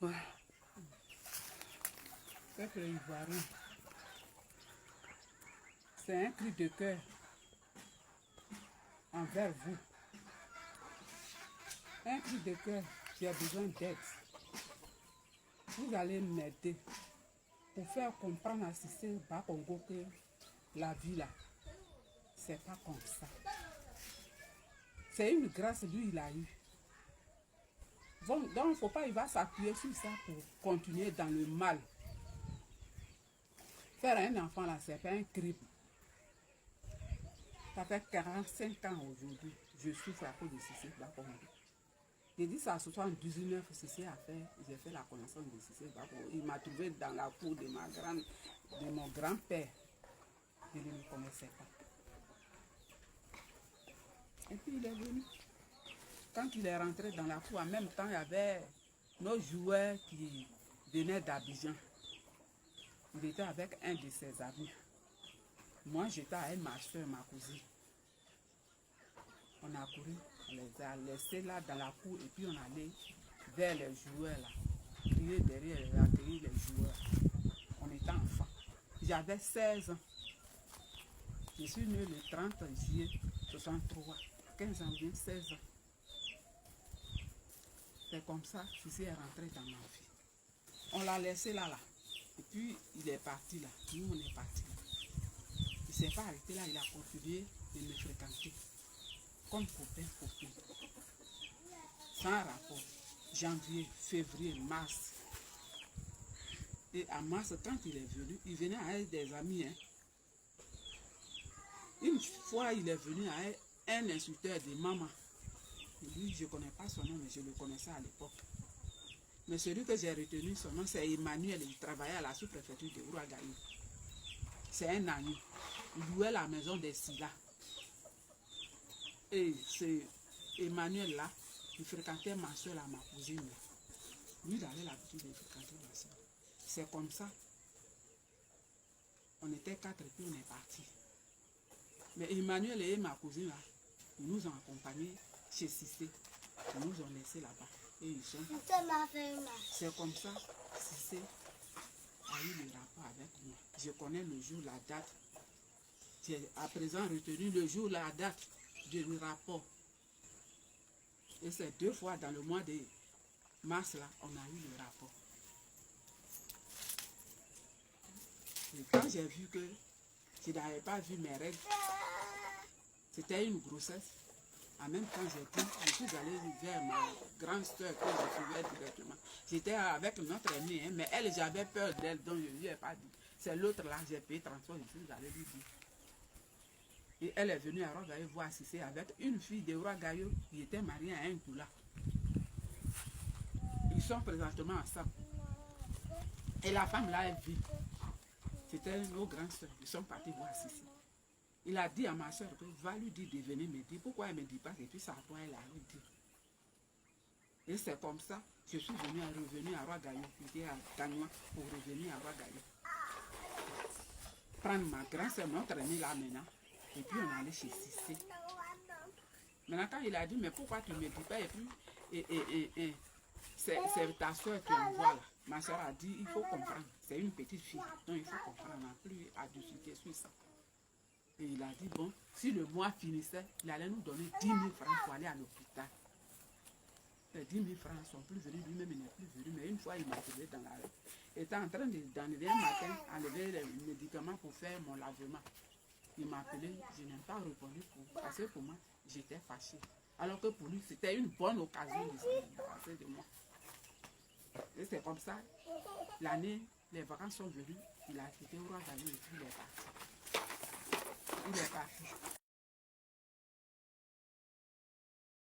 Ouais. Peuple ivoirien, c'est un cri de cœur envers vous. Un cri de cœur, j'ai besoin d'aide. Vous allez m'aider pour faire comprendre à Cissé Bakongo que la vie là, c'est pas comme ça. C'est une grâce, lui, il a eu. Donc, il ne faut pas, il va s'appuyer sur ça pour continuer dans le mal. Faire un enfant là, c'est pas un crime. Ça fait 45 ans aujourd'hui, je souffre à cause de Cissé Bakongo. J'ai dit ça à 79, Cissé a fait, j'ai fait la connaissance de Cissé Bakongo. Il m'a trouvé dans la cour de mon grand-père. Je ne le connaissais pas. Et puis il est venu. Quand il est rentré dans la cour, en même temps, il y avait nos joueurs qui venaient d'Abidjan. Il était avec un de ses amis. Moi, j'étais avec ma soeur, ma cousine. On a couru, on les a laissés là dans la cour et puis on allait vers les joueurs là. Crier derrière, accueillir les joueurs. On était enfants. J'avais 16 ans. Je suis né le 30 juillet 63. 15 janvier, 16 ans. C'est comme ça que Cissé est rentré dans ma vie. On l'a laissé là. Et puis il est parti là. Nous on est partis là. Il ne s'est pas arrêté là, il a continué de me fréquenter. Comme copain. Sans rapport. Janvier, février, mars. Et en mars, quand il est venu, il venait avec des amis. Hein. Une fois, il est venu avec un instructeur de maman. Lui, je ne connais pas son nom, mais je le connaissais à l'époque. Mais celui que j'ai retenu, son nom, c'est Emmanuel. Il travaillait à la sous-préfecture de Ouagaïou. C'est un ami. Il louait la maison des Silla. Et c'est Emmanuel là, il fréquentait ma soeur, ma cousine. Là. Lui, il avait l'habitude de fréquenter ma soeur. C'est comme ça. On était 4 et puis on est partis. Mais Emmanuel et ma cousine là, ils nous ont accompagnés chez Cissé. Ils nous ont laissés là-bas. Et ils sont. C'est comme ça, Cissé a eu le rapport avec moi. Je connais le jour, la date. J'ai à présent retenu le jour, la date du rapport. Et c'est 2 fois dans le mois de mars là, on a eu le rapport. Et quand j'ai vu que je n'avais pas vu mes règles, c'était une grossesse. En même temps, je suis allée vers ma grande soeur que je suivais directement. J'étais avec notre amie, hein, mais elle, j'avais peur d'elle, donc je ne lui ai pas dit. C'est l'autre là, j'ai payé transport, je suis allée lui dire. Et elle est venue à Ouagaïou voir Cissé avec une fille de Ouagaïou qui était mariée à un Koula. Ils sont présentement ensemble. Et la femme là, elle vit. C'était nos grandes soeurs. Ils sont partis voir Cissé. Il a dit à ma soeur que va lui dire de venir me dire. Pourquoi elle ne me dit pas? Et puis ça à toi, elle a lui dit. Et c'est comme ça, je suis revenu à Ouagaïou. J'étais à Gagnois pour revenir à Ouagaïou. Prendre ma grande soeur, notre amie là maintenant. Et puis on allait chez Cissé. Maintenant quand il a dit, mais pourquoi tu ne me dis pas? Et puis, c'est ta soeur qui envoie là. Ma soeur a dit, il faut comprendre. C'est une petite fille. Donc il faut comprendre. On n'a plus à discuter sur ça. Et il a dit, bon, si le mois finissait, il allait nous donner 10 000 francs pour aller à l'hôpital. Les 10 000 francs ne sont plus venus, lui-même il n'est plus venu. Mais une fois, il m'a trouvé dans la rue. Il était en train d'enlever un matin, enlever les médicaments pour faire mon lavement. Il m'a appelé, je n'ai pas répondu parce que pour moi, j'étais fâchée. Alors que pour lui, c'était une bonne occasion de se débarrasser de moi. Et c'est comme ça, l'année, les vacances sont venues, il a quitté Ouagaïou et puis il est parti. Il est parti.